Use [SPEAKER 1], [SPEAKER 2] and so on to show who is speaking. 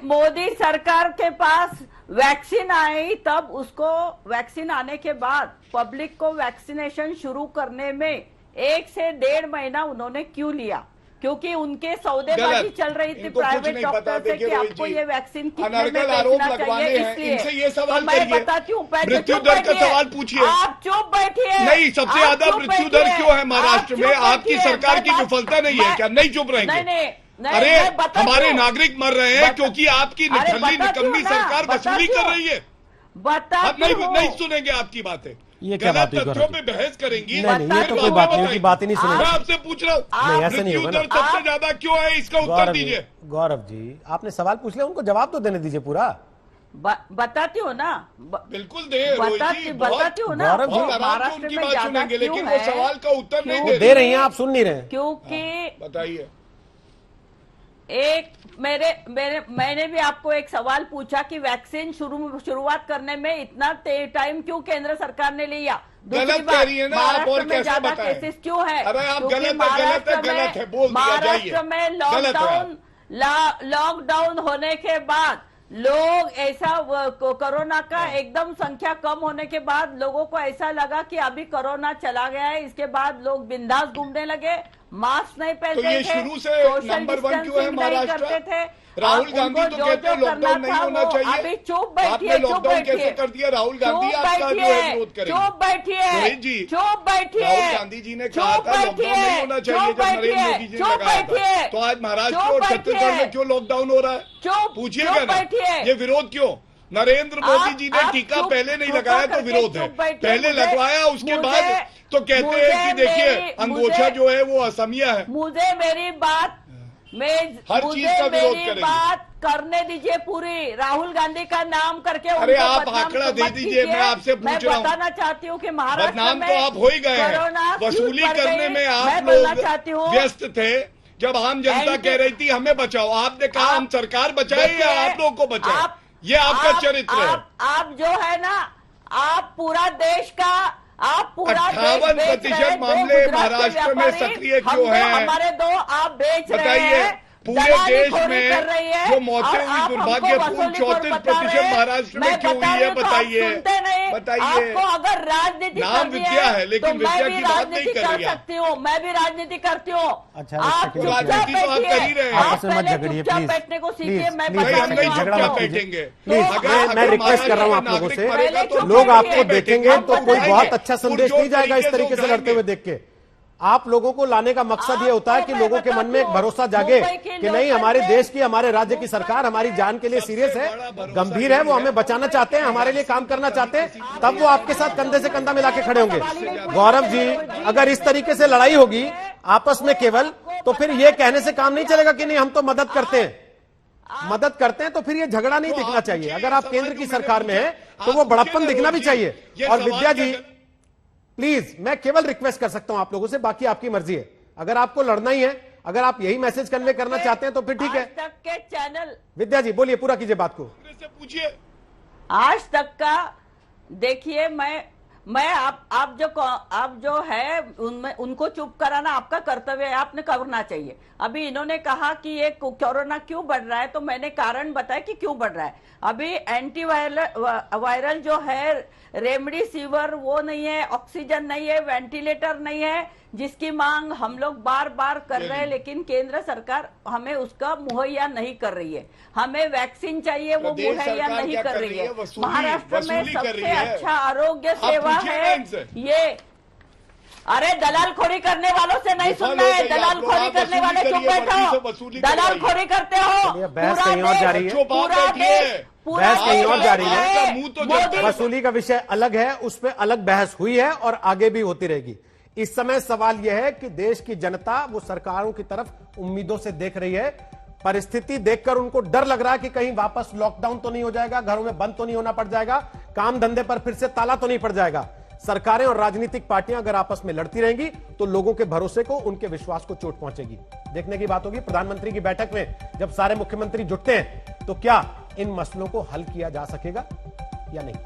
[SPEAKER 1] मोदी सरकार के पास वैक्सीन आई, तब उसको वैक्सीन आने के बाद पब्लिक को वैक्सीनेशन शुरू करने में 1 से 1.5 महीना उन्होंने क्यों लिया? क्योंकि उनके सौदेबाजी चल रही थी प्राइवेट डॉक्टर से कि आपको ये वैक्सीन कितने में बेचना चाहिए, इसलिए
[SPEAKER 2] इनसे ये सवाल
[SPEAKER 1] मैं बताती हूँ।
[SPEAKER 2] मृत्यु दर का सवाल पूछिए।
[SPEAKER 1] आप चुप बैठिए।
[SPEAKER 2] नहीं, सबसे ज्यादा मृत्यु दर क्यों है महाराष्ट्र में? आपकी सरकार की विफलता नहीं है क्या? नहीं चुप रहेंगे?
[SPEAKER 1] नहीं,
[SPEAKER 2] अरे हमारे नागरिक मर रहे हैं क्योंकि आपकी निठल्ली निकम्मी सरकार वसूली कर रही है।
[SPEAKER 1] बताती हूँ।
[SPEAKER 2] नहीं सुनेंगे आपकी बातें,
[SPEAKER 3] ये क्या बात हुई?
[SPEAKER 2] तथ्यों पे बहस करेंगी।
[SPEAKER 3] नहीं, ये तो कोई बात नहीं होगी, बात ही नहीं सुनेंगे।
[SPEAKER 2] मैं आपसे पूछ रहा
[SPEAKER 3] नहीं,
[SPEAKER 2] हूँ
[SPEAKER 3] ऐसा नहीं होगा ना।
[SPEAKER 2] मृत्यु दर सबसे ज्यादा क्यों है, इसका उत्तर दीजिए।
[SPEAKER 3] गौरव जी, आपने सवाल पूछ लिया, उनको जवाब तो देने दीजिए पूरा।
[SPEAKER 1] बताती हूँ ना,
[SPEAKER 2] बिल्कुल दे
[SPEAKER 1] बताती हूँ ना।
[SPEAKER 3] गौरव जी,
[SPEAKER 1] महाराष्ट्र में ज्यादा
[SPEAKER 2] लेकिन वो सवाल का उत्तर नहीं
[SPEAKER 3] दे रही हैं, आप सुन नहीं रहे।
[SPEAKER 1] क्योंकि
[SPEAKER 2] बताइए।
[SPEAKER 1] मैंने भी आपको एक सवाल पूछा कि वैक्सीन शुरुआत करने में इतना टाइम क्यों केंद्र सरकार ने लिया?
[SPEAKER 2] गलत कह रही है ना आप, और कैसे
[SPEAKER 1] ज्यादा
[SPEAKER 2] बताएं?
[SPEAKER 1] केसेस क्यों है?
[SPEAKER 2] अरे आप गलत है, गलत है, बोल दिया, जाइए।
[SPEAKER 1] महाराष्ट्र में लॉकडाउन होने के बाद लोग ऐसा कोरोना का एकदम संख्या कम होने के बाद लोगों को ऐसा लगा कि अभी कोरोना चला गया है, इसके बाद लोग बिंदास घूमने लगे, मास्क नहीं पहनते थे,
[SPEAKER 2] तो ये शुरू से नंबर 1 क्यों है महाराष्ट्र?
[SPEAKER 1] थे।
[SPEAKER 2] राहुल गांधी तो कहते हैं लॉकडाउन नहीं होना चाहिए।
[SPEAKER 1] अभी चुप बैठिए,
[SPEAKER 2] आपने लॉकडाउन कैसे कर दिया? राहुल गांधी आपका जो है विरोध करेंगे।
[SPEAKER 1] चुप बैठिए
[SPEAKER 2] जी,
[SPEAKER 1] चुप बैठिए।
[SPEAKER 2] राहुल गांधी जी ने कहा था लॉकडाउन नहीं होना चाहिए जब नरेंद्र मोदी जी ने कहा था। तो आज महाराष्ट्र और छत्तीसगढ़ में क्यों लॉकडाउन हो रहा है? पूछिएगा ना, ये विरोध क्यों? नरेंद्र मोदी जी ने टीका पहले नहीं लगाया तो विरोध है, पहले लगवाया उसके बाद तो कहते हैं कि देखिए अंगोछा जो है वो असमिया है।
[SPEAKER 1] मुझे मेरी बात
[SPEAKER 2] हर चीज का विरोध करेंगे।
[SPEAKER 1] बात करने दीजिए पूरी। राहुल गांधी का नाम करके
[SPEAKER 2] अरे आप आंकड़ा दे दीजिए, मैं आपसे पूछ रहा हूँ।
[SPEAKER 1] बताना चाहती हूँ कि महाराष्ट्र
[SPEAKER 2] बदनाम
[SPEAKER 1] में
[SPEAKER 2] तो आप हो ही गए हैं, वसूली करने में आप लोग व्यस्त थे। जब आम जनता कह रही थी हमें बचाओ, आपने कहा हम सरकार बचाए या आप लोगों को बचाए? ये आपका चरित्र है।
[SPEAKER 1] आप जो है ना, आप पूरा देश का, आप पूरा
[SPEAKER 2] 58% मामले महाराष्ट्र में सक्रिय क्यों हैं?
[SPEAKER 1] हमारे दो आप बेच रहे हैं।
[SPEAKER 2] पूरे देश में जो मौतें हुई दुर्भाग्यपूर्ण 34% महाराष्ट्र में क्यों हुई है? बताइए बताइए।
[SPEAKER 1] आपको अगर राजनीति
[SPEAKER 2] नाम विद्या है, लेकिन विद्या की बात नहीं कर रही
[SPEAKER 1] सकती हूँ, मैं भी राजनीति करती हूँ।
[SPEAKER 3] अच्छा,
[SPEAKER 1] आप
[SPEAKER 2] राजनीति तो आप कर ही रहे हैं।
[SPEAKER 3] आपस में मत झगड़िए प्लीज,
[SPEAKER 1] बैठने को सीखिए। मैं
[SPEAKER 3] झगड़ा मत कीजिए प्लीज। मैं रिक्वेस्ट कर रहा हूँ आप लोगों से,
[SPEAKER 2] तो
[SPEAKER 3] लोग आपको देखेंगे तो कोई बहुत अच्छा संदेश नहीं जाएगा इस तरीके से लड़ते हुए देख के। आप लोगों को लाने का मकसद ये होता है कि लोगों के मन में एक भरोसा जागे कि नहीं, हमारे देश की, हमारे राज्य की सरकार हमारी जान के लिए सीरियस है, गंभीर है, वो हमें बचाना चाहते हैं, हमारे लिए काम करना चाहते हैं, तब वो आपके साथ कंधे से कंधा मिला के खड़े होंगे। गौरव जी, अगर इस तरीके से लड़ाई होगी आपस में केवल, तो फिर ये कहने से काम नहीं चलेगा कि नहीं हम तो मदद करते हैं, तो फिर ये झगड़ा नहीं दिखना चाहिए। अगर आप केंद्र की सरकार में है तो वो बड़प्पन दिखना भी चाहिए। और विद्या जी प्लीज, मैं केवल रिक्वेस्ट कर सकता हूं आप लोगों से, बाकी आपकी मर्जी है। अगर आपको लड़ना ही है, अगर आप यही मैसेज कन्वे करना चाहते हैं तो फिर ठीक है।
[SPEAKER 1] आज तक के चैनल,
[SPEAKER 3] विद्या जी बोलिए, पूरा कीजिए बात को।
[SPEAKER 2] पूछिए।
[SPEAKER 1] आज तक का देखिए, मैं आप जो है उनमें उनको चुप कराना आपका कर्तव्य है, आपने करना चाहिए। अभी इन्होंने कहा कि ये कोरोना क्यों बढ़ रहा है, तो मैंने कारण बताया कि क्यों बढ़ रहा है। अभी एंटी वायरल जो है, रेमडेसिविर वो नहीं है, ऑक्सीजन नहीं है, वेंटिलेटर नहीं है, जिसकी मांग हम लोग बार बार कर रहे हैं, लेकिन केंद्र सरकार हमें उसका मुहैया नहीं कर रही है। हमें वैक्सीन चाहिए, वो मुहैया नहीं कर रही है। महाराष्ट्र में सबसे अच्छा आरोग्य सेवा है ये। अरे दलालखोरी करने वालों से नहीं सुनना है, दलालखोरी करने वाले चुप बैठो। दलालखोरी करते हो,
[SPEAKER 3] बहस कहीं और जा रही है, बहस कहीं और जा रही है। वसूली का विषय अलग है, उस पर अलग बहस हुई है और आगे भी होती रहेगी। इस समय सवाल यह है कि देश की जनता वो सरकारों की तरफ उम्मीदों से देख रही है। परिस्थिति देखकर उनको डर लग रहा है कि कहीं वापस लॉकडाउन तो नहीं हो जाएगा, घरों में बंद तो नहीं होना पड़ जाएगा, काम धंधे पर फिर से ताला तो नहीं पड़ जाएगा। सरकारें और राजनीतिक पार्टियां अगर आपस में लड़ती रहेंगी तो लोगों के भरोसे को, उनके विश्वास को चोट पहुंचेगी। देखने की बात होगी प्रधानमंत्री की बैठक में जब सारे मुख्यमंत्री जुटते हैं तो क्या इन मसलों को हल किया जा सकेगा या नहीं।